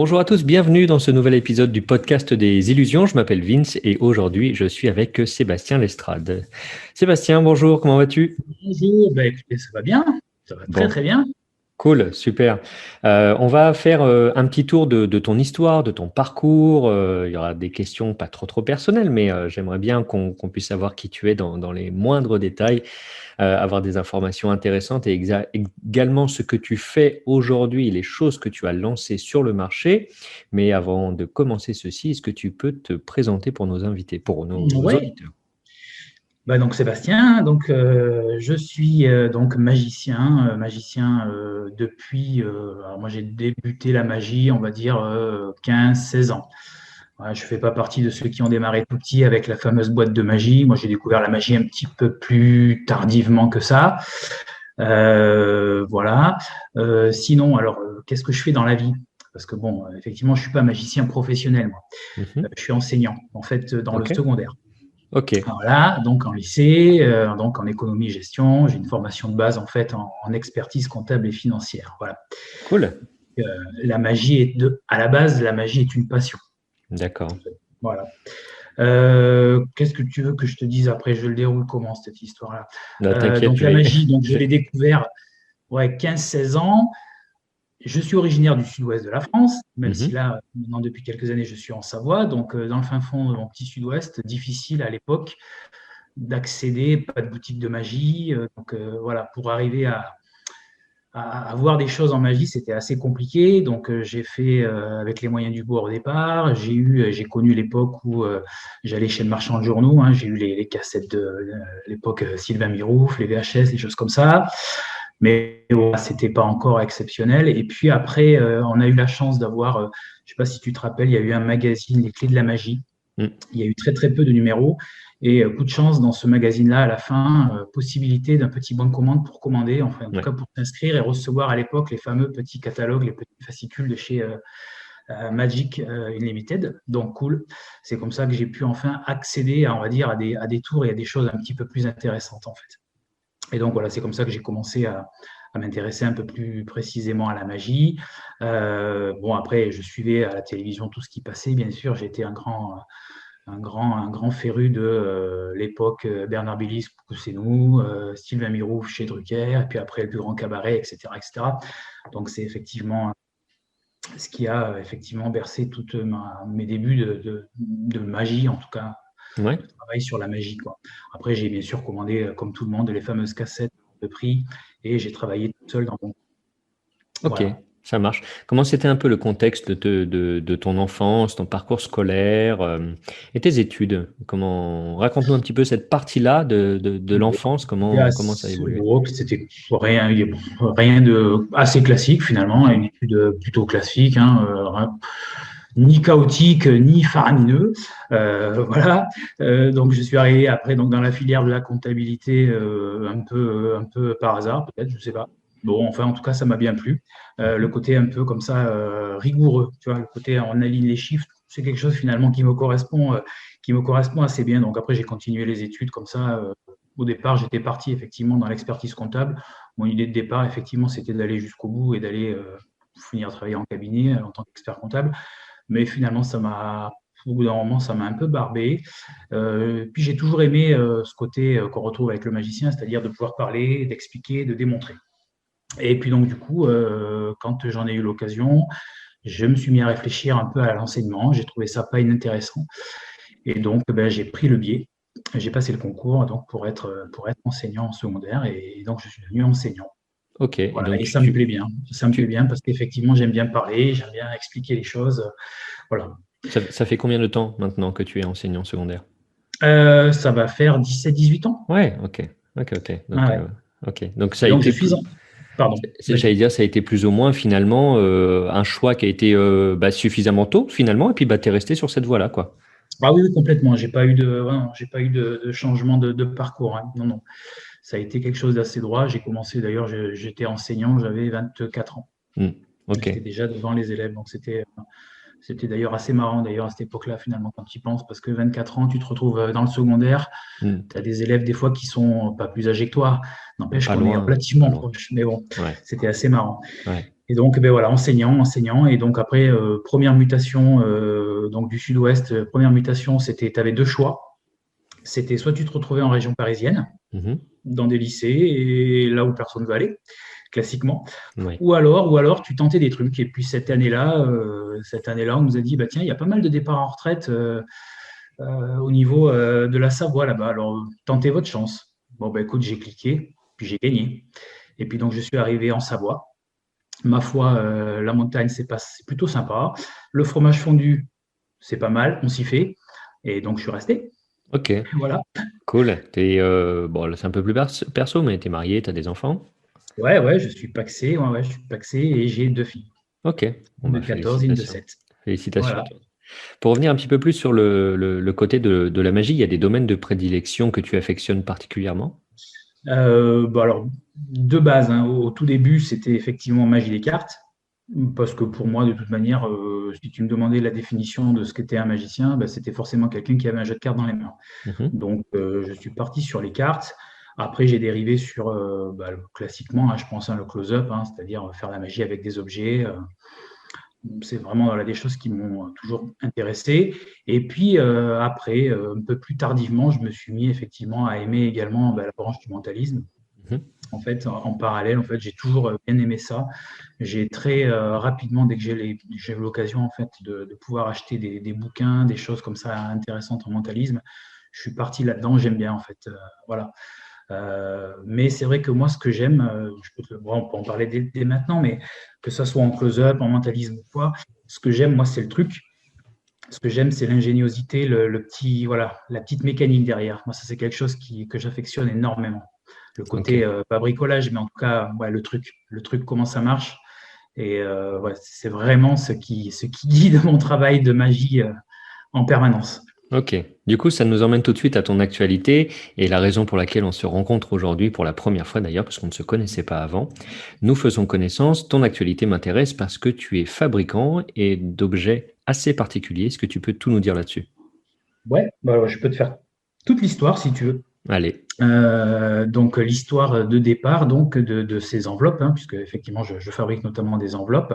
Bonjour à tous, bienvenue dans ce nouvel épisode du podcast des illusions. Je m'appelle Vince et aujourd'hui je suis avec Sébastien Lestrade. Sébastien, bonjour, comment vas-tu? Bonjour, écoutez, ça va bien, ça va très Bon, très bien. cool, super. On va faire un petit tour de ton histoire, de ton parcours. Il y aura des questions pas trop personnelles, mais j'aimerais bien qu'on puisse savoir qui tu es dans les moindres détails, avoir des informations intéressantes et également ce que tu fais aujourd'hui, les choses que tu as lancées sur le marché. Mais avant de commencer ceci, est-ce que tu peux te présenter pour nos invités, pour nos Oui, auditeurs? donc Sébastien, je suis donc magicien depuis. Alors moi j'ai débuté la magie, on va dire 15-16 ans. Ouais, je ne fais pas partie de ceux qui ont démarré tout petit avec la fameuse boîte de magie. Moi j'ai découvert la magie un petit peu plus tardivement que ça. Voilà. Sinon, alors qu'est-ce que je fais dans la vie? Parce que bon, effectivement, je suis pas magicien professionnel, moi. Mhm. Je suis enseignant, en fait, dans le Ok, secondaire. ok, Voilà, donc en lycée, donc en économie-gestion, j'ai une formation de base en fait en expertise comptable et financière. Voilà. cool, Euh, la magie à la base, la magie est une passion. d'accord. Voilà. Qu'est-ce que tu veux que je te dise après? Je le déroule comment cette histoire-là? Ne t'inquiète, Donc je la vais, magie, donc je je l'ai vais- découvert ouais, 15-16 ans. Je suis originaire du sud-ouest de la France, même si Mhm. là, maintenant, depuis quelques années, je suis en Savoie. Donc, dans le fin fond de mon petit sud-ouest, difficile à l'époque d'accéder, pas de boutique de magie. Voilà, pour arriver à voir des choses en magie, c'était assez compliqué. Donc, j'ai fait avec les moyens du bord au départ. J'ai connu l'époque où j'allais chez le marchand de journaux, hein. J'ai eu les cassettes de l'époque Sylvain Mirouf, les VHS, des choses comme ça. Mais voilà, c'était pas encore exceptionnel. Et puis après, on a eu la chance d'avoir, je sais pas si tu te rappelles, il y a eu un magazine, Les Clés de la Magie. Mm. Il y a eu très peu de numéros. Et coup de chance, dans ce magazine-là, à la fin, possibilité d'un petit bon de commande pour commander, enfin en tout Ouais. cas pour s'inscrire et recevoir à l'époque les fameux petits catalogues, les petits fascicules de chez Magic Unlimited. Donc cool. C'est comme ça que j'ai pu enfin accéder à, on va dire, à des tours et à des choses un petit peu plus intéressantes en fait. Et donc voilà, c'est comme ça que j'ai commencé à m'intéresser un peu plus précisément à la magie. Bon, après, je suivais à la télévision tout ce qui passait, bien sûr. J'étais un grand féru de l'époque Bernard Billy, c'est nous, Sylvain Mirouf chez Drucker, et puis après le plus grand cabaret, etc. etc. Donc c'est effectivement ce qui a effectivement bercé tous mes débuts de magie, en tout cas, Ouais. de travail sur la magie, quoi. Après, j'ai bien sûr commandé, comme tout le monde, les fameuses cassettes de prix, et j'ai travaillé tout seul dans mon... Ok, Voilà. ça marche. Comment c'était un peu le contexte de ton enfance, ton parcours scolaire et tes études? Raconte-nous un petit peu cette partie-là de l'enfance, comment ça a évolué? C'était rien de assez classique finalement, une étude plutôt classique, hein, ni chaotique ni faramineux. Voilà. Donc je suis arrivé après donc dans la filière de la comptabilité un peu par hasard peut-être, je sais pas. Bon, enfin en tout cas ça m'a bien plu. Le Mhm. côté un peu comme ça rigoureux, tu vois, le côté on aligne les chiffres, c'est quelque chose finalement qui me correspond assez bien. Donc après j'ai continué les études comme ça. Au départ, j'étais parti effectivement dans l'expertise comptable. Mon idée de départ, effectivement, c'était d'aller jusqu'au bout et d'aller finir travailler en cabinet en tant qu'expert comptable. Mais finalement, au bout d'un moment, ça m'a un peu barbé. Puis j'ai toujours aimé ce côté qu'on retrouve avec le magicien, c'est-à-dire de pouvoir parler, d'expliquer, de démontrer. Et puis donc, du coup, quand j'en ai eu l'occasion, je me suis mis à réfléchir un peu à l'enseignement. J'ai trouvé ça pas inintéressant. Et donc, j'ai pris le biais. J'ai passé le concours donc, pour être enseignant en secondaire. Et donc, je suis devenu enseignant. Ok, et Voilà, donc et ça me plaît bien. Ça me plaît tu- bien parce qu'effectivement, j'aime bien parler, j'aime bien expliquer les choses. Voilà. ça fait combien de temps maintenant que tu es enseignant secondaire? Ça va faire 17-18 ans. Ouais, ok, ok, ok. Ah Donc, ouais. donc ça Et a donc, je été suis en... Pardon, j'allais vas-y. dire, ça a été plus ou moins finalement un choix qui a été suffisamment tôt finalement, et puis tu es resté sur cette voie-là, quoi. Ah oui, oui, complètement. J'ai pas eu de changement de parcours, hein. Non, non. Ça a été quelque chose d'assez droit. J'ai commencé, d'ailleurs, j'étais enseignant, j'avais 24 ans. Hmm, ok. J'étais déjà devant les élèves. Donc, c'était d'ailleurs assez marrant, d'ailleurs, à cette époque-là, finalement, quand tu y penses, parce que 24 ans, tu te retrouves dans le secondaire. Hmm, Tu as des élèves, des fois, qui sont pas plus âgés que toi. N'empêche pas qu'on est loin, pas relativement loin. proches. Mais bon, Ouais, c'était assez marrant. ouais. Et donc, ben voilà, enseignant. Et donc après, première mutation donc du sud-ouest, première mutation, c'était, tu avais deux choix. C'était soit tu te retrouvais en région parisienne, Mhm. dans des lycées, et là où personne ne veut aller, classiquement, Oui. ou alors tu tentais des trucs. Et puis cette année-là, on nous a dit, bah, tiens, il y a pas mal de départs en retraite au niveau de la Savoie là-bas. Alors, tentez votre chance. Bon, bah, écoute, j'ai cliqué, puis j'ai gagné. Et puis donc, je suis arrivé en Savoie. Ma foi, la montagne, c'est plutôt sympa. Le fromage fondu, c'est pas mal, on s'y fait. Et donc, je suis resté. Ok, Voilà. cool. Bon, là, c'est un peu plus perso, mais t'es marié, t'as des enfants? Ouais, ouais, je suis paxé. Ouais, ouais, je suis paxé et j'ai deux filles. Ok, bon, Une de bah, 14 et une de félicitations. 7. Félicitations à Voilà. toi. Pour revenir un petit peu plus sur le côté de la magie, il y a des domaines de prédilection que tu affectionnes particulièrement? Bah alors, de base, hein, au tout début, c'était effectivement magie des cartes. Parce que pour moi, de toute manière, si tu me demandais la définition de ce qu'était un magicien, bah, c'était forcément quelqu'un qui avait un jeu de cartes dans les mains. Mhm. Donc, je suis parti sur les cartes. Après, j'ai dérivé sur, classiquement, hein, je pense, le close-up, hein, c'est-à-dire faire la magie avec des objets. C'est vraiment voilà, des choses qui m'ont toujours intéressé. Et puis, après, un peu plus tardivement, je me suis mis effectivement à aimer également la branche du mentalisme. Mhm. En fait, en parallèle, en fait, j'ai toujours bien aimé ça. J'ai très rapidement, dès que j'ai eu l'occasion en fait de pouvoir acheter des bouquins, des choses comme ça intéressantes en mentalisme, je suis parti là-dedans. J'aime bien en fait, voilà. Mais c'est vrai que moi, ce que j'aime, bon, on peut en parler dès maintenant, mais que ça soit en close-up, en mentalisme ou quoi, ce que j'aime, moi, c'est le truc. Ce que j'aime, c'est l'ingéniosité, le petit, voilà, la petite mécanique derrière. Moi, ça, c'est quelque chose que j'affectionne énormément. Le côté, Ok. pas bricolage, mais en tout cas, ouais, le truc, comment ça marche. Et ouais, c'est vraiment ce qui guide mon travail de magie en permanence. Ok. Du coup, ça nous emmène tout de suite à ton actualité et la raison pour laquelle on se rencontre aujourd'hui pour la première fois d'ailleurs, parce qu'on ne se connaissait pas avant. Nous faisons connaissance. Ton actualité m'intéresse parce que tu es fabricant et d'objets assez particuliers. Est-ce que tu peux tout nous dire là-dessus? Ouais, bah, ouais, je peux te faire toute l'histoire si tu veux. Allez. Donc l'histoire de départ donc de ces enveloppes, hein, puisque effectivement je fabrique notamment des enveloppes.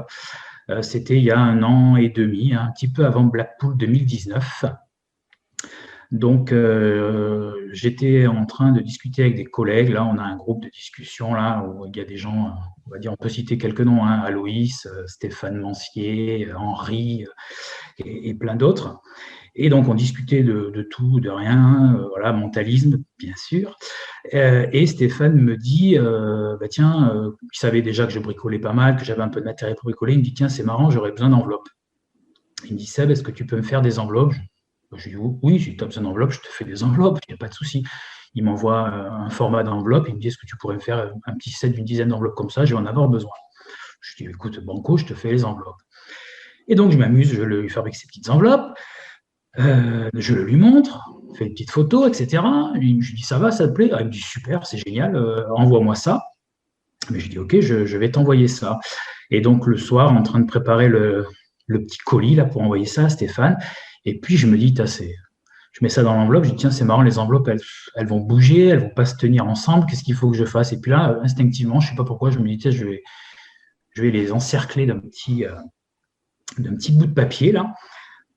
C'était il y a 1 an et demi, hein, un petit peu avant Blackpool 2019. Donc j'étais en train de discuter avec des collègues. Là, on a un groupe de discussion là où il y a des gens, on va dire, on peut citer quelques noms, hein, Aloïs, Stéphane Mancier, Henri et plein d'autres. Et donc, on discutait de tout, de rien, voilà, mentalisme, bien sûr. Et Stéphane me dit, bah, tiens, il savait déjà que je bricolais pas mal, que j'avais un peu de matériel pour bricoler. Il me dit, tiens, c'est marrant, j'aurais besoin d'enveloppes. Il me dit, Seb, est-ce que tu peux me faire des enveloppes? Je lui dis, oui, si tu as besoin d'enveloppes, je te fais des enveloppes, il n'y a pas de souci. Il m'envoie un format d'enveloppe, il me dit, est-ce que tu pourrais me faire un petit set d'une dizaine d'enveloppes comme ça, je vais en avoir besoin. Je dis, écoute, banco, je te fais les enveloppes. Et donc, je m'amuse, je lui fabrique ces petites enveloppes. Je le lui montre, fais une petite photo, etc. Je lui dis ça va, ça te plaît? Il me dit super, c'est génial, envoie-moi ça. Mais je dis ok, je vais t'envoyer ça. Et donc le soir, en train de préparer le petit colis là pour envoyer ça à Stéphane. Et puis je me dis, je mets ça dans l'enveloppe, je dis tiens, c'est marrant, les enveloppes, elles vont bouger, elles vont pas se tenir ensemble, qu'est-ce qu'il faut que je fasse? Et puis là, instinctivement, je sais pas pourquoi, je me dis tiens, je vais les encercler d'un petit bout de papier là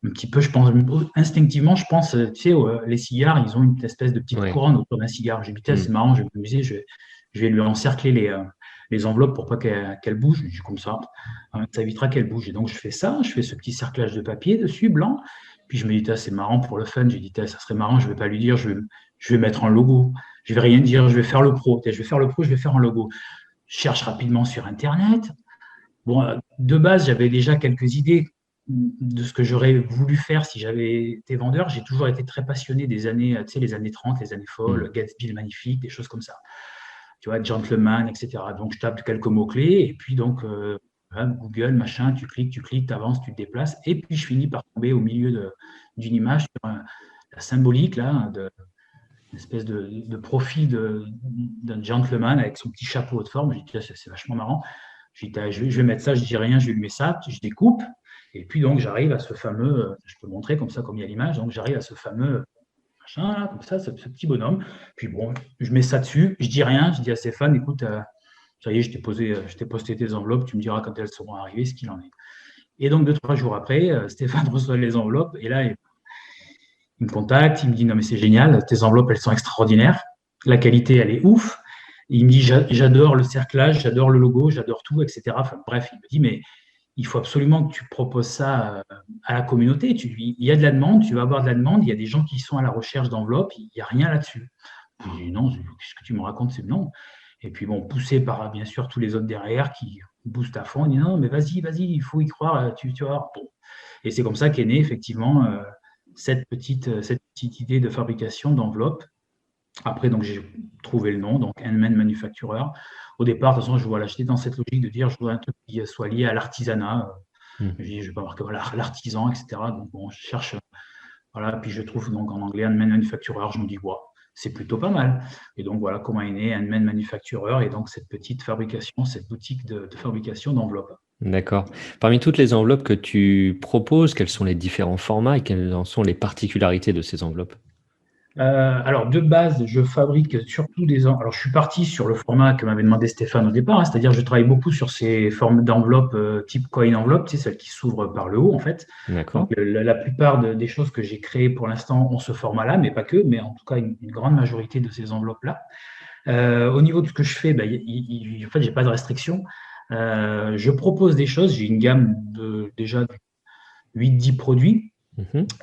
un petit peu, je pense, instinctivement, je pense, tu sais, les cigares, ils ont une espèce de petite Ouais. couronne autour d'un cigare. J'ai dit, c'est Hmm. marrant, je vais m'amuser, je vais lui encercler les enveloppes pour pas qu'elles bougent. Je dis comme ça, ça évitera qu'elles bougent. Et donc, je fais ça, je fais ce petit cerclage de papier dessus, blanc. Puis je me dis, c'est marrant pour le fun. J'ai dit, ça serait marrant, je vais pas lui dire, je vais mettre un logo. Je vais rien dire, je vais faire le pro. Je vais faire le pro, je vais faire un logo. Je cherche rapidement sur Internet. Bon, de base, j'avais déjà quelques idées de ce que j'aurais voulu faire si j'avais été vendeur. J'ai toujours été très passionné des années, tu sais, les années 30, les années Hmm. folles, Gatsby le Magnifique, des choses comme ça. Tu vois, Gentleman, etc. Donc, je tape quelques mots-clés et puis donc, voilà, Google, machin, tu cliques, tu avances, tu te déplaces. Et puis, je finis par tomber au milieu d'une image sur la symbolique, là, une espèce de profil d'un gentleman avec son petit chapeau de forme. Je dis, c'est vachement marrant. Je vais mettre ça, je dis rien, je lui mets ça, je découpe. Et puis donc j'arrive à ce fameux, je peux montrer comme ça, comme il y a l'image, donc j'arrive à ce fameux machin, là, comme ça, ce petit bonhomme. Puis bon, je mets ça dessus, je dis rien, je dis à Stéphane, écoute, Ça y est, je t'ai posté tes enveloppes, tu me diras quand elles seront arrivées ce qu'il en est. Et donc, 2, 3 jours après, Stéphane reçoit les enveloppes et là, il me contacte, il me dit non mais c'est génial, tes enveloppes elles sont extraordinaires, la qualité elle est ouf. Et il me dit j'adore le cerclage, j'adore le logo, j'adore tout, etc. Enfin, bref, il me dit mais il faut absolument que tu proposes ça à la communauté. Il y a de la demande, tu vas avoir de la demande, il y a des gens qui sont à la recherche d'enveloppes, il n'y a rien là-dessus. Je dis non, qu'est-ce que tu me racontes, c'est non. Et puis bon, poussé par bien sûr tous les autres derrière qui boostent à fond, il dit non mais vas-y, il faut y croire, tu vas voir. Bon. Et c'est comme ça qu'est née effectivement cette petite idée de fabrication d'enveloppes. Après, donc, j'ai trouvé le nom, donc Handmade Manufacturer. Au départ, de toute façon, j'étais dans cette logique de dire je veux un truc qui soit lié à l'artisanat. Je dis, je vais pas marquer voilà, l'artisan, etc. Donc, bon, je cherche, voilà, puis je trouve donc en anglais Handmade Manufacturer, je me dis, wow, c'est plutôt pas mal. Et donc, voilà comment est né Handmade Manufacturer et donc cette petite fabrication, cette boutique de fabrication d'enveloppes. D'accord. Parmi toutes les enveloppes que tu proposes, quels sont les différents formats et quelles en sont les particularités de ces enveloppes? Alors, de base, je fabrique surtout Alors, je suis parti sur le format que m'avait demandé Stéphane au départ, hein, c'est-à-dire je travaille beaucoup sur ces formes d'enveloppes type coin enveloppe, tu sais, celles qui s'ouvrent par le haut, en fait. D'accord. Donc, la plupart des choses que j'ai créées pour l'instant ont ce format-là, mais pas que, mais en tout cas, une grande majorité de ces enveloppes-là. Au niveau de ce que je fais, en fait, je n'ai pas de restriction. Je propose des choses, j'ai une gamme de déjà 8-10 produits.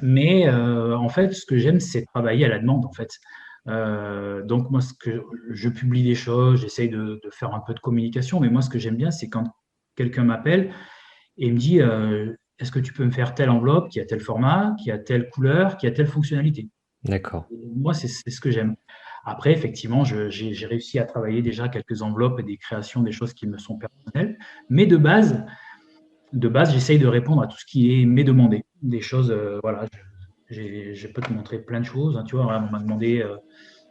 Mais en fait, ce que j'aime, c'est travailler à la demande, en fait. Donc, moi, je publie des choses, j'essaye de faire un peu de communication, mais moi, ce que j'aime bien, c'est quand quelqu'un m'appelle et me dit est-ce que tu peux me faire telle enveloppe qui a tel format, qui a telle couleur, qui a telle fonctionnalité? D'accord. Moi, c'est ce que j'aime. Après, effectivement, j'ai réussi à travailler déjà quelques enveloppes et des créations, des choses qui me sont personnelles, mais de base, j'essaye de répondre à tout ce qui est m'est demandé. Des choses, voilà, je peux te montrer plein de choses. Hein, tu vois, on m'a demandé,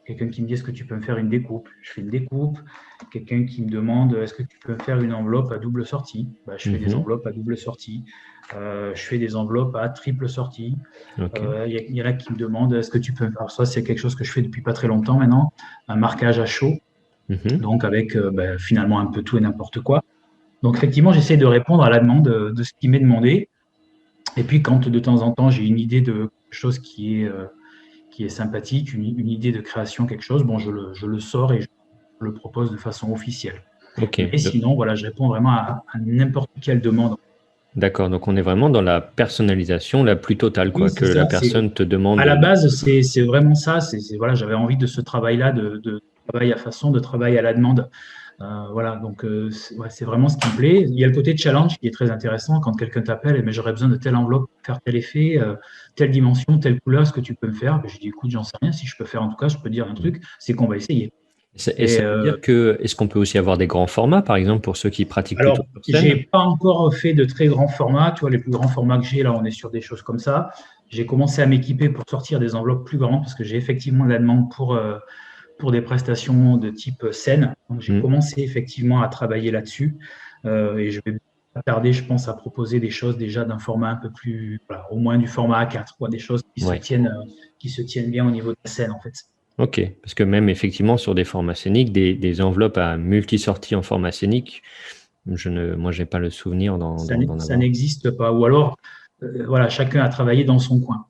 quelqu'un qui me dit est-ce que tu peux me faire une découpe? Je fais une découpe. Quelqu'un qui me demande est-ce que tu peux me faire une enveloppe à double sortie? Je fais des enveloppes à double sortie. Je fais des enveloppes à triple sortie. Il y en a qui me demandent est-ce que tu peux. Alors, ça, c'est quelque chose que je fais depuis pas très longtemps maintenant, un marquage à chaud. Donc, avec finalement un peu tout et n'importe quoi. Donc, effectivement, j'essaie de répondre à la demande de ce qui m'est demandé. Et puis, quand de temps en temps, j'ai une idée de quelque chose qui est sympathique, une idée de création, quelque chose, bon, je le sors et je le propose de façon officielle. Et sinon, voilà, je réponds vraiment à n'importe quelle demande. D'accord, donc on est vraiment dans la personnalisation la plus totale, quoi, Oui, que la personne te demande. À la base, c'est vraiment ça. Voilà, j'avais envie de ce travail-là, de travail à façon, de travail à la demande. Voilà, donc c'est vraiment ce qui me plaît. Il y a le côté challenge qui est très intéressant quand quelqu'un t'appelle, mais j'aurais besoin de telle enveloppe pour faire tel effet, telle dimension, telle couleur, est-ce que tu peux me faire? Je dis écoute, j'en sais rien. Si je peux faire en tout cas, je peux dire un truc, c'est qu'on va essayer. Et ça veut dire est-ce qu'on peut aussi avoir des grands formats, par exemple, pour ceux qui pratiquent alors, plutôt sur scène? j'ai pas encore fait de très grands formats. Tu vois, les plus grands formats que j'ai, là, on est sur des choses comme ça. J'ai commencé à m'équiper pour sortir des enveloppes plus grandes parce que j'ai effectivement de la demande pour des prestations de type scène. Donc, j'ai commencé effectivement à travailler là-dessus et je vais pas tarder, je pense, à proposer des choses déjà d'un format un peu plus, voilà, au moins du format A4, quoi, des choses qui se tiennent bien au niveau de la scène, en fait. Ok, parce que même effectivement sur des formats scéniques, des enveloppes à multi-sorties en format scénique, moi, je n'ai pas le souvenir d'en avoir. Ça n'existe pas. Ou alors, voilà, chacun a travaillé dans son coin.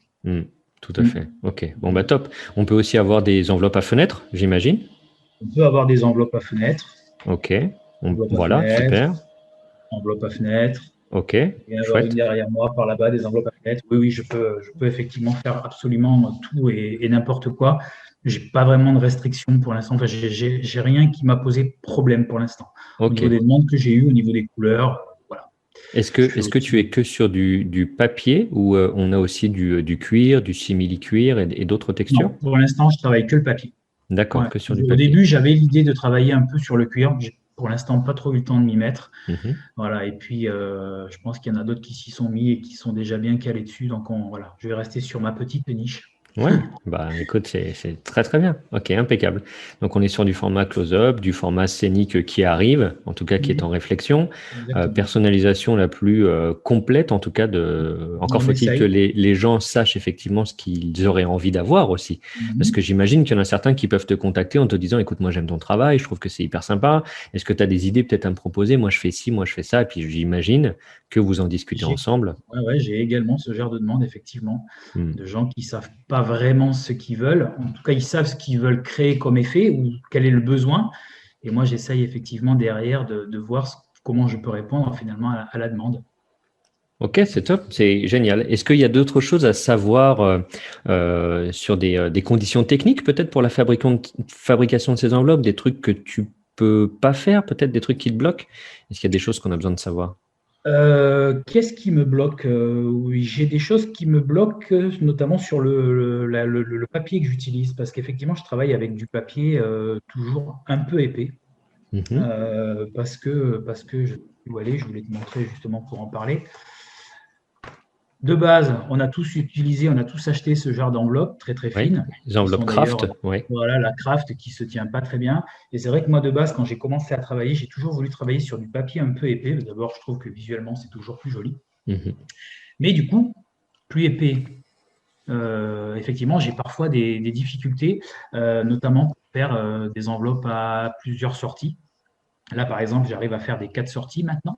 Tout à fait. Ok. Bon, bah top. On peut aussi avoir des enveloppes à fenêtre, j'imagine. On peut avoir des enveloppes à fenêtre. Ok. Voilà, super. Enveloppe à fenêtre. Ok. Il y a une derrière moi, par là-bas, des enveloppes à fenêtre. Oui, je peux effectivement faire absolument tout et n'importe quoi. J'ai pas vraiment de restrictions pour l'instant. Enfin, j'ai rien qui m'a posé problème pour l'instant. Au niveau des demandes que j'ai eues, au niveau des couleurs, voilà. Est-ce que tu es que sur du papier ou on a aussi du cuir, du simili-cuir et d'autres textures? Non, pour l'instant, je travaille que le papier. D'accord, que sur du papier. Au début, j'avais l'idée de travailler un peu sur le cuir. J'ai pour l'instant pas trop eu le temps de m'y mettre. Voilà, et puis je pense qu'il y en a d'autres qui s'y sont mis et qui sont déjà bien calés dessus. Donc voilà, je vais rester sur ma petite niche. Ouais, bah écoute, c'est très très bien. Ok, impeccable. Donc on est sur du format close-up, du format scénique qui arrive, en tout cas qui est Mhm. en réflexion. Exactement. Personnalisation la plus complète, en tout cas de. Encore On faut-il que essaye. les gens sachent effectivement ce qu'ils auraient envie d'avoir aussi. Parce que Mhm. j'imagine qu'il y en a certains qui peuvent te contacter en te disant, écoute, moi j'aime ton travail, je trouve que c'est hyper sympa. Est-ce que tu as des idées peut-être à me proposer? Moi je fais ci, moi je fais ça. Et puis j'imagine que vous en discutez J'ai ensemble. ouais, ouais, j'ai également ce genre de demande, effectivement, Hmm. de gens qui ne savent pas vraiment ce qu'ils veulent. En tout cas, ils savent ce qu'ils veulent créer comme effet ou quel est le besoin. Et moi, j'essaye effectivement derrière de voir comment je peux répondre finalement à la demande. Ok, c'est top, c'est génial. Est-ce qu'il y a d'autres choses à savoir sur des conditions techniques, peut-être pour la fabrication de ces enveloppes, des trucs que tu peux pas faire, peut-être des trucs qui te bloquent? Est-ce qu'il y a des choses qu'on a besoin de savoir? Qu'est-ce qui me bloque? Oui, j'ai des choses qui me bloquent, notamment sur le papier que j'utilise, parce qu'effectivement, je travaille avec du papier toujours un peu épais, Mhm. parce que je voulais te montrer justement pour en parler. De base, on a tous utilisé, on a tous acheté ce genre d'enveloppe très très Oui, fine, les qui enveloppes sont d'ailleurs, craft, oui. voilà, la Kraft qui se tient pas très bien. Et c'est vrai que moi de base, quand j'ai commencé à travailler, j'ai toujours voulu travailler sur du papier un peu épais. D'abord, je trouve que visuellement, c'est toujours plus joli. Mhm. Mais du coup, plus épais, effectivement, j'ai parfois des difficultés, notamment pour faire des enveloppes à plusieurs sorties. Là, par exemple, j'arrive à faire des 4 sorties maintenant.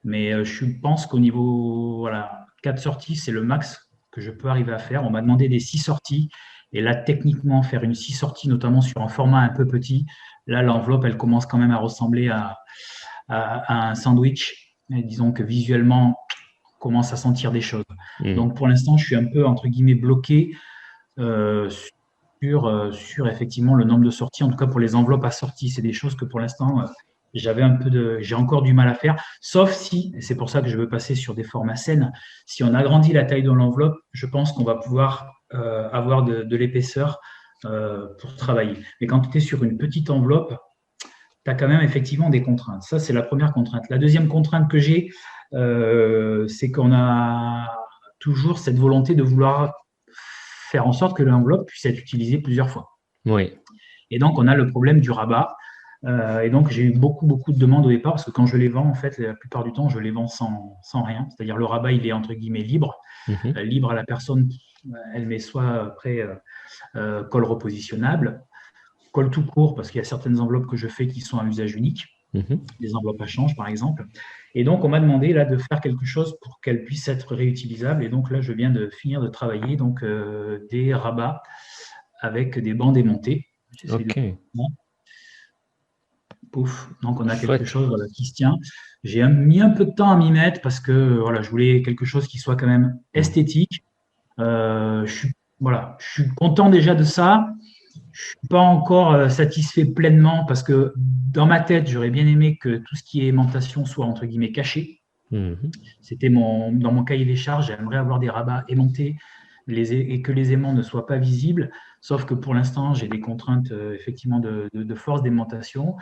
Mais je pense qu'au niveau, voilà, 4 sorties, c'est le max que je peux arriver à faire. On m'a demandé des 6 sorties. Et là, techniquement, faire une 6 sorties, notamment sur un format un peu petit, là, l'enveloppe, elle commence quand même à ressembler à un sandwich. Et disons que visuellement, on commence à sentir des choses. Mhm. Donc, pour l'instant, je suis un peu, entre guillemets, bloqué euh, sur effectivement le nombre de sorties. En tout cas, pour les enveloppes à sortie, c'est des choses que pour l'instant, j'ai encore du mal à faire. Sauf si, et c'est pour ça que je veux passer sur des formats saines, si on agrandit la taille de l'enveloppe, je pense qu'on va pouvoir avoir de l'épaisseur pour travailler. Mais quand tu es sur une petite enveloppe, tu as quand même effectivement des contraintes. Ça, c'est la première contrainte. La deuxième contrainte que j'ai, c'est qu'on a toujours cette volonté de vouloir faire en sorte que l'enveloppe puisse être utilisée plusieurs fois. Oui. Et donc, on a le problème du rabat. Et donc, j'ai eu beaucoup, beaucoup de demandes au départ parce que quand je les vends, en fait, la plupart du temps, je les vends sans rien. C'est-à-dire, le rabat, il est entre guillemets libre, Mhm. libre à la personne. Elle met soit après col repositionnable, col tout court, parce qu'il y a certaines enveloppes que je fais qui sont à usage unique, Mhm. des enveloppes à change, par exemple. Et donc, on m'a demandé là de faire quelque chose pour qu'elles puissent être réutilisables. Et donc là, je viens de finir de travailler donc des rabats avec des bancs démontés. J'essaie de. Ok, Pouf. Donc, on a quelque chouette. chose voilà, qui se tient. J'ai mis un peu de temps à m'y mettre parce que voilà, je voulais quelque chose qui soit quand même Mhm. esthétique. Voilà, je suis content déjà de ça. Je ne suis pas encore satisfait pleinement parce que dans ma tête, j'aurais bien aimé que tout ce qui est aimantation soit entre guillemets caché. Mhm. C'était dans mon cahier des charges, j'aimerais avoir des rabats aimantés et que les aimants ne soient pas visibles. Sauf que pour l'instant, j'ai des contraintes effectivement de force d'aimantation.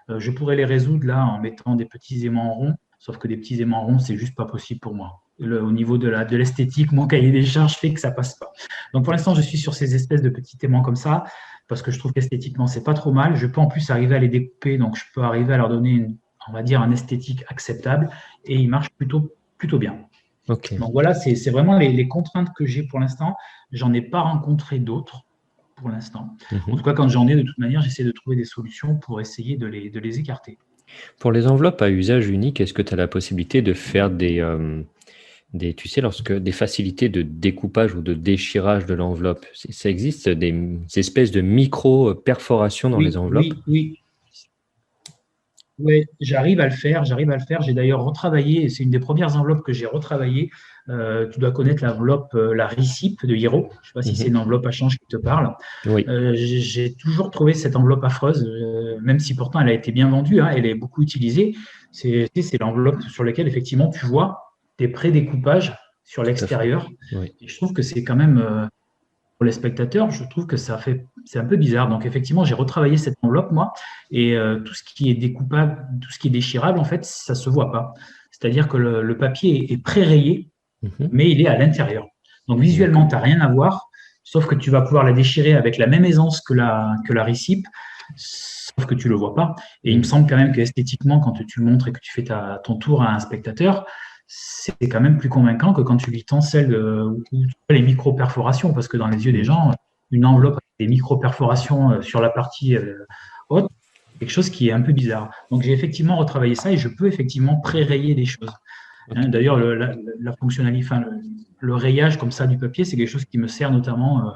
Je pourrais les résoudre là en mettant des petits aimants ronds, sauf que des petits aimants ronds, c'est juste pas possible pour moi. Au niveau de l'esthétique, mon cahier des charges fait que ça passe pas. Donc pour l'instant, je suis sur ces espèces de petits aimants comme ça, parce que je trouve qu'esthétiquement, c'est pas trop mal. Je peux en plus arriver à les découper, donc je peux arriver à leur donner, on va dire, un esthétique acceptable, et ils marchent plutôt bien. Ok. Donc voilà, c'est vraiment les contraintes que j'ai pour l'instant. J'en ai pas rencontré d'autres pour l'instant. En tout Mhm. cas, quand j'en ai, de toute manière, j'essaie de trouver des solutions pour essayer de les écarter. Pour les enveloppes à usage unique, est-ce que tu as la possibilité de faire tu sais, lorsque des facilités de découpage ou de déchirage de l'enveloppe, ça existe des espèces de micro-perforations dans les Oui, enveloppes? oui, oui. Oui, j'arrive à le faire, j'arrive à le faire. J'ai d'ailleurs retravaillé, et c'est une des premières enveloppes que j'ai retravaillées. Tu dois connaître l'enveloppe, la RICIP de Hiro. Je ne sais pas si c'est Mhm. une enveloppe à change qui te parle. Oui. J'ai toujours trouvé cette enveloppe affreuse, même si pourtant elle a été bien vendue, hein, elle est beaucoup utilisée. C'est l'enveloppe sur laquelle effectivement tu vois des pré-découpages sur Tout à fait. l'extérieur. Oui. Et je trouve que c'est quand même pour les spectateurs, je trouve que c'est un peu bizarre. Donc effectivement, j'ai retravaillé cette enveloppe moi, et tout ce qui est découpable, tout ce qui est déchirable, en fait, ça se voit pas. C'est-à-dire que le papier est pré-rayé, Mhm. mais il est à l'intérieur. Donc visuellement, D'accord. tu n'as rien à voir. sauf que tu vas pouvoir la déchirer avec la même aisance que la récipe, sauf que tu ne le vois pas. Et il me semble quand même qu'esthétiquement, quand tu le montres et que tu fais ton tour à un spectateur, c'est quand même plus convaincant que quand tu lui t'encelles les micro-perforations, parce que dans les yeux des gens, une enveloppe avec des micro-perforations sur la partie haute, quelque chose qui est un peu bizarre. Donc j'ai effectivement retravaillé ça et je peux effectivement pré-rayer des choses. Ok. D'ailleurs, la fonctionnalité, enfin, le rayage comme ça du papier, c'est quelque chose qui me sert notamment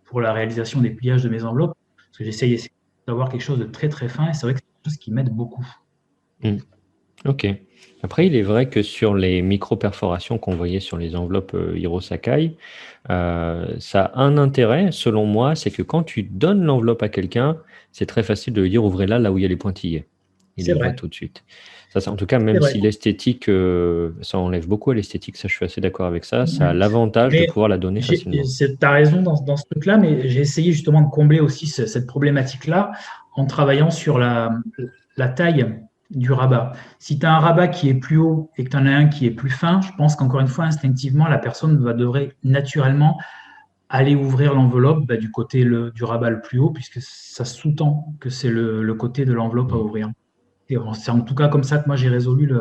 pour la réalisation des pliages de mes enveloppes, parce que j'essaye d'avoir quelque chose de très très fin et c'est vrai que c'est quelque chose qui m'aide beaucoup. Mm. Ok. Après, il est vrai que sur les micro-perforations qu'on voyait sur les enveloppes Hiro Sakai, ça a un intérêt, selon moi, c'est que quand tu donnes l'enveloppe à quelqu'un, c'est très facile de lui dire ouvrez-la là où il y a les pointillés. Il C'est les voit vrai, tout de suite. Ça, en tout cas, c'est même vrai. si l'esthétique, ça enlève beaucoup à l'esthétique, ça, je suis assez d'accord avec ça, ça a Mhm. l'avantage de Mais pouvoir la donner facilement. tu as raison dans ce truc-là, mais j'ai essayé justement de combler aussi cette problématique-là en travaillant sur la taille du rabat. Si tu as un rabat qui est plus haut et que tu en as un qui est plus fin, je pense qu'encore une fois, instinctivement, la personne devrait naturellement aller ouvrir l'enveloppe du côté du rabat le plus haut, puisque ça sous-tend que c'est le côté de l'enveloppe à Mm. ouvrir. Et c'est en tout cas comme ça que moi j'ai résolu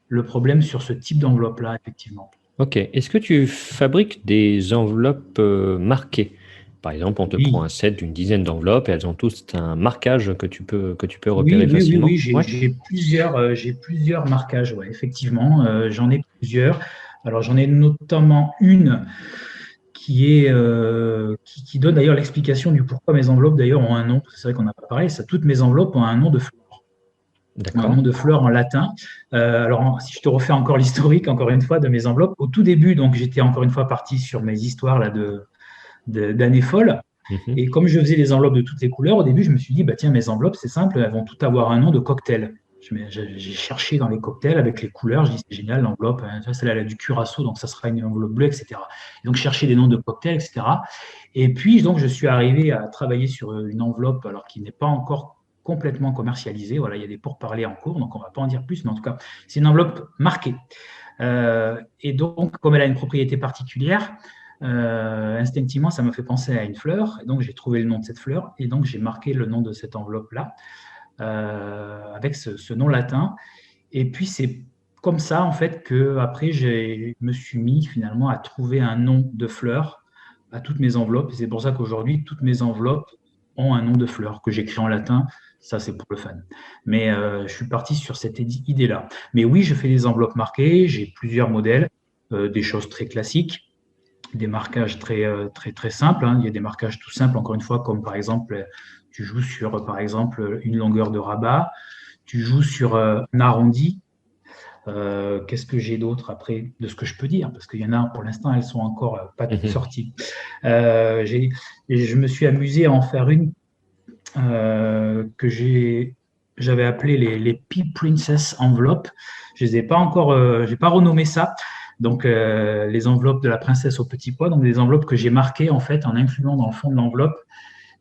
le problème sur ce type d'enveloppe-là, effectivement. Ok. Est-ce que tu fabriques des enveloppes marquées? Par exemple, on te prend un Oui, set d'une dizaine d'enveloppes et elles ont tous un marquage que tu peux oui, repérer oui, oui, facilement. oui, Ouais. j'ai plusieurs marquages, ouais, effectivement, j'en ai plusieurs. Alors j'en ai notamment une qui donne d'ailleurs l'explication du pourquoi mes enveloppes d'ailleurs ont un nom. C'est vrai qu'on n'a pas parlé, ça, toutes mes enveloppes ont un nom de fleur, un D'accord. nom de fleur en latin. Alors si je te refais encore l'historique, encore une fois, de mes enveloppes, au tout début, donc j'étais encore une fois parti sur mes histoires là d'années folles. Mhm. Et comme je faisais les enveloppes de toutes les couleurs, au début, je me suis dit, bah, tiens, mes enveloppes, c'est simple, elles vont toutes avoir un nom de cocktail. J'ai cherché dans les cocktails avec les couleurs, je dis, c'est génial, l'enveloppe, hein, celle-là, elle a du curaçao, donc ça sera une enveloppe bleue, etc. Et donc, chercher des noms de cocktails, etc. Et puis, donc, je suis arrivé à travailler sur une enveloppe, alors qui n'est pas encore complètement commercialisée. Voilà, il y a des pourparlers en cours, donc on ne va pas en dire plus, mais en tout cas, c'est une enveloppe marquée. Et donc, comme elle a une propriété particulière, instinctivement, ça me fait penser à une fleur. Et donc, j'ai trouvé le nom de cette fleur. Et donc, j'ai marqué le nom de cette enveloppe-là avec ce nom latin. Et puis, c'est comme ça, en fait, que après, je me suis mis finalement à trouver un nom de fleur à toutes mes enveloppes. Et c'est pour ça qu'aujourd'hui, toutes mes enveloppes ont un nom de fleur que j'écris en latin. Ça, c'est pour le fan. Mais je suis parti sur cette idée-là. Mais oui, je fais des enveloppes marquées. J'ai plusieurs modèles, des choses très classiques, des marquages très, très simples, hein. Il y a des marquages tout simples, encore une fois, comme par exemple, tu joues sur, par exemple, une longueur de rabat, tu joues sur un arrondi. Qu'est-ce que j'ai d'autre après de ce que je peux dire? Parce qu'il y en a, pour l'instant, elles sont encore pas toutes Mhm. sorties. Je me suis amusé à en faire une que j'avais appelé les Pea Princess Enveloppes. Je les ai pas encore, j'ai pas renommé ça. Donc, les enveloppes de la princesse au petit pois, donc des enveloppes que j'ai marquées en fait en incluant dans le fond de l'enveloppe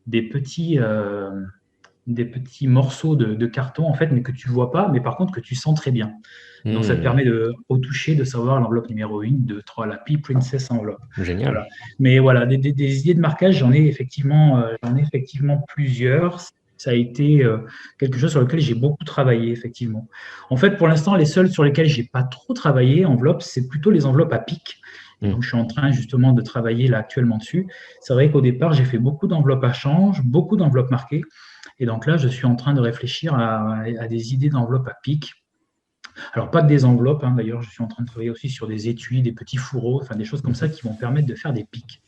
des petits, euh, des petits morceaux de carton en fait, mais que tu vois pas, mais par contre que tu sens très bien. Donc, ça te Hmm. permet au toucher de savoir l'enveloppe numéro 1, 2, 3, la Pea Princess Enveloppe. Génial. Voilà. Mais voilà, des idées de marquage, j'en ai effectivement plusieurs. Ça a été quelque chose sur lequel j'ai beaucoup travaillé, effectivement. En fait, pour l'instant, les seules sur lesquelles j'ai pas trop travaillé, enveloppes, c'est plutôt les enveloppes à pic. Et Hmm. donc, je suis en train justement de travailler là actuellement dessus. C'est vrai qu'au départ, j'ai fait beaucoup d'enveloppes à change, beaucoup d'enveloppes marquées. Et donc là, je suis en train de réfléchir à des idées d'enveloppes à pic. Alors, pas que des enveloppes, hein, d'ailleurs, je suis en train de travailler aussi sur des étuis, des petits fourreaux, enfin des choses comme ça Mhm. qui vont permettre de faire des pics.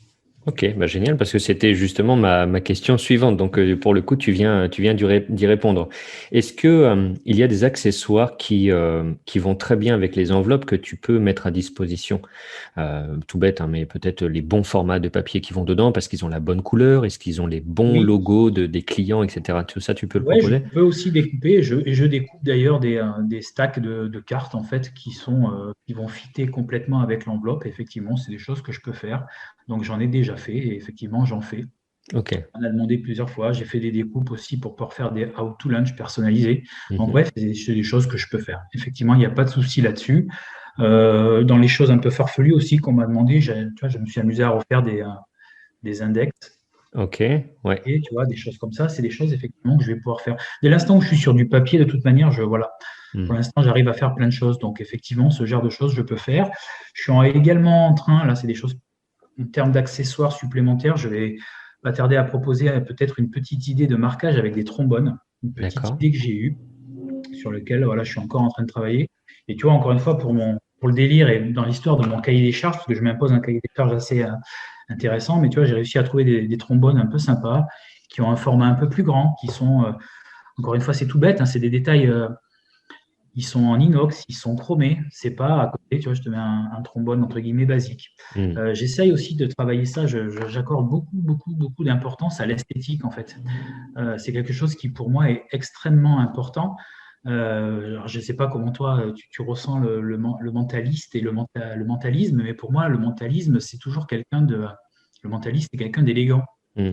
Ok, bah génial, parce que c'était justement ma question suivante. Donc, pour le coup, tu viens d'y répondre. Est-ce que, il y a des accessoires qui vont très bien avec les enveloppes que tu peux mettre à disposition? Tout bête, hein, mais peut-être les bons formats de papier qui vont dedans parce qu'ils ont la bonne couleur, est-ce qu'ils ont les bons Oui, logos des clients, etc. Tout ça, tu peux le ouais, je proposer? peux aussi découper, et je découpe d'ailleurs des stacks de cartes en fait qui vont fitter complètement avec l'enveloppe. Effectivement, c'est des choses que je peux faire. Donc j'en ai déjà fait et effectivement j'en fais. Ok. On a demandé plusieurs fois. J'ai fait des découpes aussi pour pouvoir faire des how to lunch personnalisés. Donc Mhm. bref, c'est des choses que je peux faire. Effectivement, il n'y a pas de souci là-dessus. Dans les choses un peu farfelues aussi qu'on m'a demandé, tu vois, je me suis amusé à refaire des index. Ok, ouais. Et tu vois, des choses comme ça, c'est des choses effectivement que je vais pouvoir faire. Dès l'instant où je suis sur du papier, de toute manière, voilà, Hmm. pour l'instant, j'arrive à faire plein de choses. Donc effectivement, ce genre de choses, je peux faire. Je suis également en train, là, c'est des choses en termes d'accessoires supplémentaires, je vais pas tarder à proposer peut-être une petite idée de marquage avec des trombones, une petite D'accord. idée que j'ai eue, sur lequel voilà, je suis encore en train de travailler. Et tu vois, encore une fois, pour le délire et dans l'histoire de mon cahier des charges, parce que je m'impose un cahier des charges assez intéressant, mais tu vois, j'ai réussi à trouver des trombones un peu sympas, qui ont un format un peu plus grand, qui sont, encore une fois, c'est tout bête, hein, c'est des détails, ils sont en inox, ils sont chromés, c'est pas à côté, tu vois, je te mets un trombone entre guillemets basique. Hmm. J'essaye aussi de travailler ça, j'accorde beaucoup d'importance à l'esthétique en fait. C'est quelque chose qui pour moi est extrêmement important. Alors, je ne sais pas comment toi tu ressens le mentaliste et le mentalisme, mais pour moi le mentalisme c'est toujours le mentaliste c'est quelqu'un d'élégant. Hmm.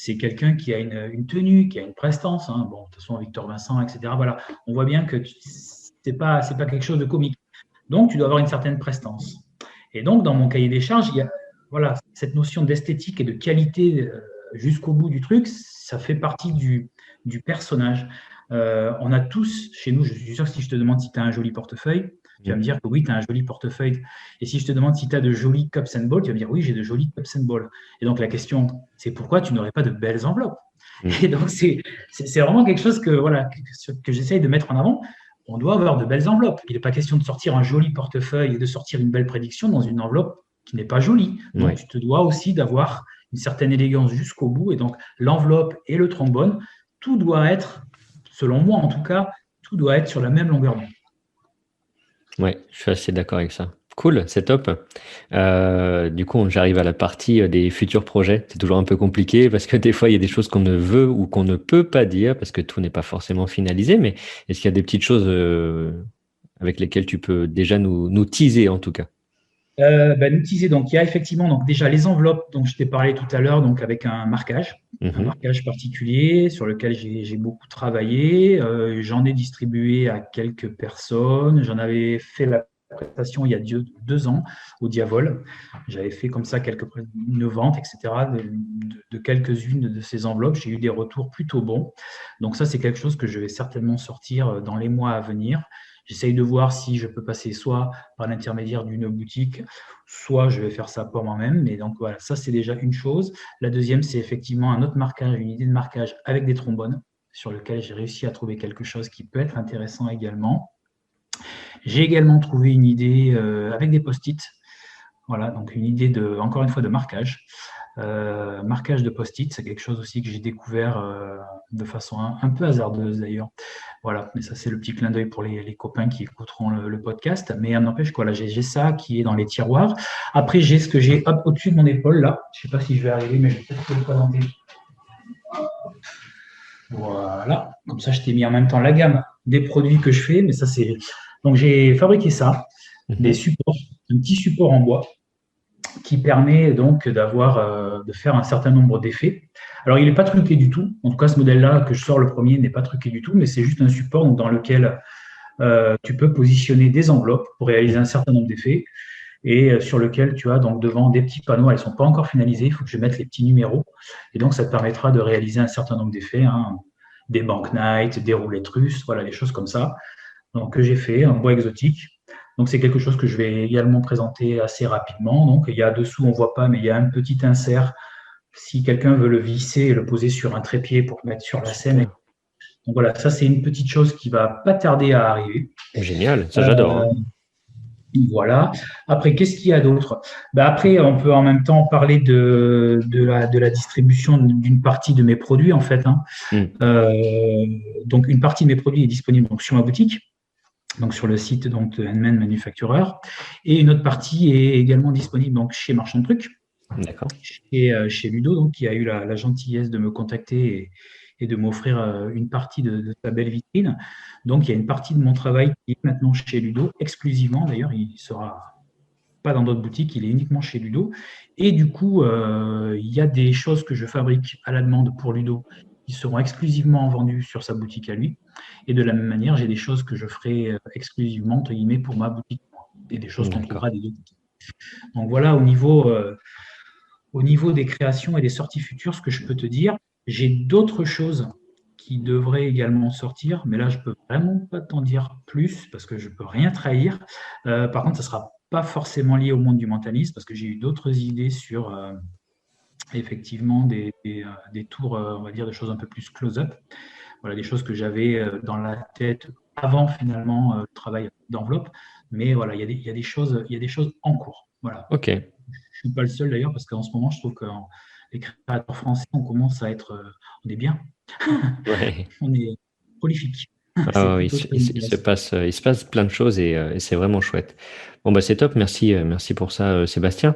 C'est quelqu'un qui a une tenue, qui a une prestance. Hein. Bon, de toute façon, Victor Vincent, etc. Voilà, on voit bien que c'est pas quelque chose de comique. Donc, tu dois avoir une certaine prestance. Et donc, dans mon cahier des charges, il y a voilà, cette notion d'esthétique et de qualité jusqu'au bout du truc, ça fait partie du personnage. On a tous, chez nous, je suis sûr que si je te demande si tu as un joli portefeuille, tu vas me dire que oui, tu as un joli portefeuille. Et si je te demande si tu as de jolis cups and balls, tu vas me dire oui, j'ai de jolis cups and balls. Et donc la question, c'est pourquoi tu n'aurais pas de belles enveloppes? Hmm. Et donc c'est vraiment quelque chose que, voilà, que j'essaye de mettre en avant. On doit avoir de belles enveloppes. Il n'est pas question de sortir un joli portefeuille et de sortir une belle prédiction dans une enveloppe qui n'est pas jolie. Donc Ouais. tu te dois aussi d'avoir une certaine élégance jusqu'au bout. Et donc l'enveloppe et le trombone, tout doit être, selon moi en tout cas, tout doit être sur la même longueur d'onde. Ouais, je suis assez d'accord avec ça. Cool, c'est top. Du coup, j'arrive à la partie des futurs projets. C'est toujours un peu compliqué parce que des fois, il y a des choses qu'on ne veut ou qu'on ne peut pas dire parce que tout n'est pas forcément finalisé. Mais est-ce qu'il y a des petites choses avec lesquelles tu peux déjà nous teaser en tout cas? L'utiliser, donc il y a effectivement donc déjà les enveloppes dont je t'ai parlé tout à l'heure, donc avec un Mhm. marquage particulier sur lequel j'ai beaucoup travaillé. J'en ai distribué à quelques personnes. J'en avais fait la prestation il y a 2 ans au Diavol. J'avais fait comme ça une vente, etc. de quelques-unes de ces enveloppes. J'ai eu des retours plutôt bons. Donc ça, c'est quelque chose que je vais certainement sortir dans les mois à venir. J'essaye de voir si je peux passer soit par l'intermédiaire d'une boutique, soit je vais faire ça pour moi-même. Mais donc voilà, ça c'est déjà une chose. La deuxième, c'est effectivement un autre marquage, une idée de marquage avec des trombones, sur lequel j'ai réussi à trouver quelque chose qui peut être intéressant également. J'ai également trouvé une idée avec des post-it. Voilà, donc une idée encore une fois, de marquage. Marquage de post-it, c'est quelque chose aussi que j'ai découvert de façon un peu hasardeuse d'ailleurs. Voilà, mais ça c'est le petit clin d'œil pour les copains qui écouteront le podcast. Mais n'empêche, voilà, j'ai ça qui est dans les tiroirs. Après, j'ai ce que j'ai au-dessus de mon épaule là. Je ne sais pas si je vais arriver, mais je vais peut-être te le présenter. Voilà, comme ça je t'ai mis en même temps la gamme des produits que je fais. Mais ça c'est. Donc j'ai fabriqué ça, des Mhm. supports, un petit support en bois qui permet donc de faire un certain nombre d'effets. Alors, il n'est pas truqué du tout. En tout cas, ce modèle-là que je sors le premier n'est pas truqué du tout, mais c'est juste un support donc, dans lequel tu peux positionner des enveloppes pour réaliser un certain nombre d'effets et sur lequel tu as donc devant des petits panneaux. Elles ne sont pas encore finalisées, il faut que je mette les petits numéros. Et donc, ça te permettra de réaliser un certain nombre d'effets, hein, des banknights, des roulettes russes, voilà, des choses comme ça. Donc, que j'ai fait, un bois exotique. Donc, c'est quelque chose que je vais également présenter assez rapidement. Donc, il y a dessous, on ne voit pas, mais il y a un petit insert si quelqu'un veut le visser et le poser sur un trépied pour le mettre sur la scène. Super. Donc, voilà, ça, c'est une petite chose qui ne va pas tarder à arriver. Génial, ça Euh, j'adore, hein. voilà. Après, qu'est-ce qu'il y a d'autre? Après, on peut en même temps parler de la distribution d'une partie de mes produits, en fait. Hein. Hmm. Donc, une partie de mes produits est disponible donc, sur ma boutique, donc sur le site donc, de Handman Manufacturer. Et une autre partie est également disponible donc, chez Marchand de Trucs, D'accord. chez Ludo, donc, qui a eu la gentillesse de me contacter et de m'offrir une partie de sa belle vitrine. Donc, il y a une partie de mon travail qui est maintenant chez Ludo, exclusivement. D'ailleurs, il ne sera pas dans d'autres boutiques, il est uniquement chez Ludo. Et du coup, il y a des choses que je fabrique à la demande pour Ludo qui seront exclusivement vendues sur sa boutique à lui. Et de la même manière, j'ai des choses que je ferai exclusivement, entre guillemets, pour ma boutique et des choses qu'on D'accord. trouvera des deux boutiques. Donc voilà, au niveau au niveau des créations et des sorties futures, ce que je peux te dire, j'ai d'autres choses qui devraient également sortir, mais là, je peux vraiment pas t'en dire plus parce que je peux rien trahir. Par contre, ça sera pas forcément lié au monde du mentalisme parce que j'ai eu d'autres idées sur effectivement des tours, on va dire, des choses un peu plus close-up. Voilà, des choses que j'avais dans la tête avant finalement le travail d'enveloppe. Mais voilà, il y a des choses en cours. Voilà. Ok. Je ne suis pas le seul d'ailleurs, parce qu'en ce moment, je trouve que les créateurs français, on commence à être, on est bien, Ouais. on est prolifique. C'est Ah, oui, plutôt ce qui m'intéresse. il se passe plein de choses et c'est vraiment chouette. Bon, bah, c'est top. Merci, merci pour ça, Sébastien.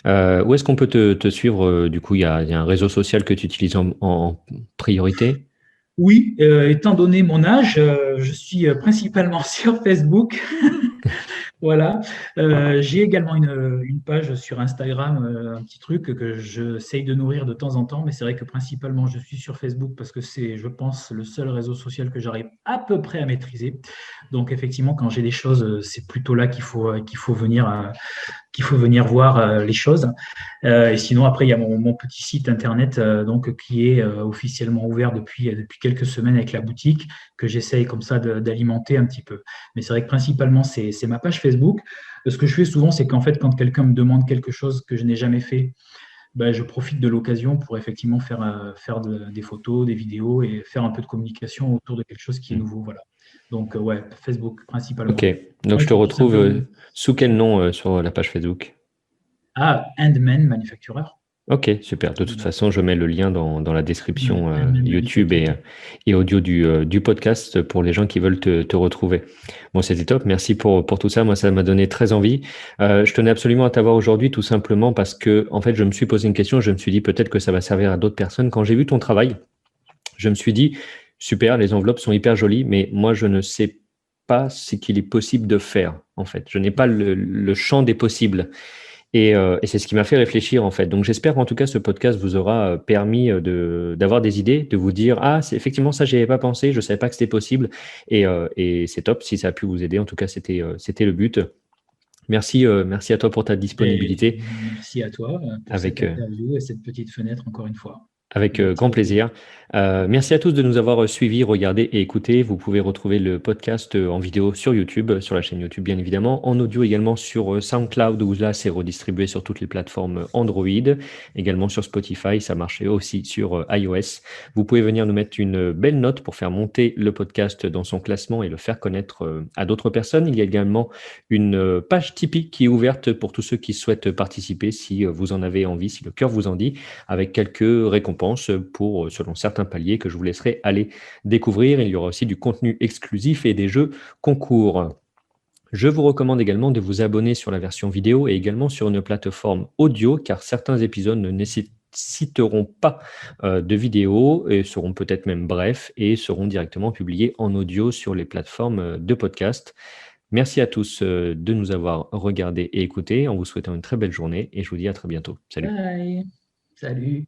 Où est-ce qu'on peut te suivre? Du coup, il y a un réseau social que tu utilises en priorité? Oui, étant donné mon âge, je suis principalement sur Facebook. Voilà. J'ai également une page sur Instagram, un petit truc que j'essaye de nourrir de temps en temps, mais c'est vrai que principalement je suis sur Facebook parce que c'est, je pense, le seul réseau social que j'arrive à peu près à maîtriser. Donc effectivement, quand j'ai des choses, c'est plutôt là qu'il faut venir voir les choses. Et sinon, après, il y a mon petit site internet donc, qui est officiellement ouvert depuis quelques semaines avec la boutique, que j'essaye comme ça d'alimenter un petit peu. Mais c'est vrai que principalement, c'est ma page Facebook. Ce que je fais souvent, c'est qu'en fait, quand quelqu'un me demande quelque chose que je n'ai jamais fait, ben, je profite de l'occasion pour effectivement faire des photos, des vidéos et faire un peu de communication autour de quelque chose qui est Hmm. nouveau. Voilà. Donc, ouais, Facebook Ok. principalement. Donc, Ouais, je te c'est tout retrouve simplement. sous quel nom sur la page Facebook? Ah, Handman Manufacturer. Ok, super. De toute façon, je mets le lien dans la description Handman YouTube Manufacturer. et audio du podcast pour les gens qui veulent te retrouver. Bon, c'était top. Merci pour tout ça. Moi, ça m'a donné très envie. Je tenais absolument à t'avoir aujourd'hui, tout simplement parce que, en fait, je me suis posé une question. Je me suis dit peut-être que ça va servir à d'autres personnes. Quand j'ai vu ton travail, je me suis dit, super, les enveloppes sont hyper jolies, mais moi, je ne sais pas ce qu'il est possible de faire, en fait. Je n'ai pas le champ des possibles. Et c'est ce qui m'a fait réfléchir en fait. Donc j'espère qu'en tout cas ce podcast vous aura permis d'avoir des idées, de vous dire ah c'est effectivement ça j'y avais pas pensé, je savais pas que c'était possible et c'est top si ça a pu vous aider. En tout cas c'était le but. Merci merci à toi pour ta Et disponibilité merci à toi pour cette avec interview et cette petite fenêtre encore une fois. avec Merci grand beaucoup. plaisir. Merci à tous de nous avoir suivis, regardés et écoutés. Vous pouvez retrouver le podcast en vidéo sur YouTube, sur la chaîne YouTube bien évidemment, en audio également sur SoundCloud où là c'est redistribué sur toutes les plateformes Android, également sur Spotify, ça marchait aussi sur iOS. Vous pouvez venir nous mettre une belle note pour faire monter le podcast dans son classement et le faire connaître à d'autres personnes. Il y a également une page Tipeee qui est ouverte pour tous ceux qui souhaitent participer si vous en avez envie, si le cœur vous en dit, avec quelques récompenses pour, selon certains paliers que je vous laisserai aller découvrir. Il y aura aussi du contenu exclusif et des jeux concours. Je vous recommande également de vous abonner sur la version vidéo et également sur une plateforme audio, car certains épisodes ne nécessiteront pas de vidéo et seront peut-être même brefs et seront directement publiés en audio sur les plateformes de podcast. Merci à tous de nous avoir regardés et écoutés en vous souhaitant une très belle journée et je vous dis à très bientôt. Salut. Bye. Salut.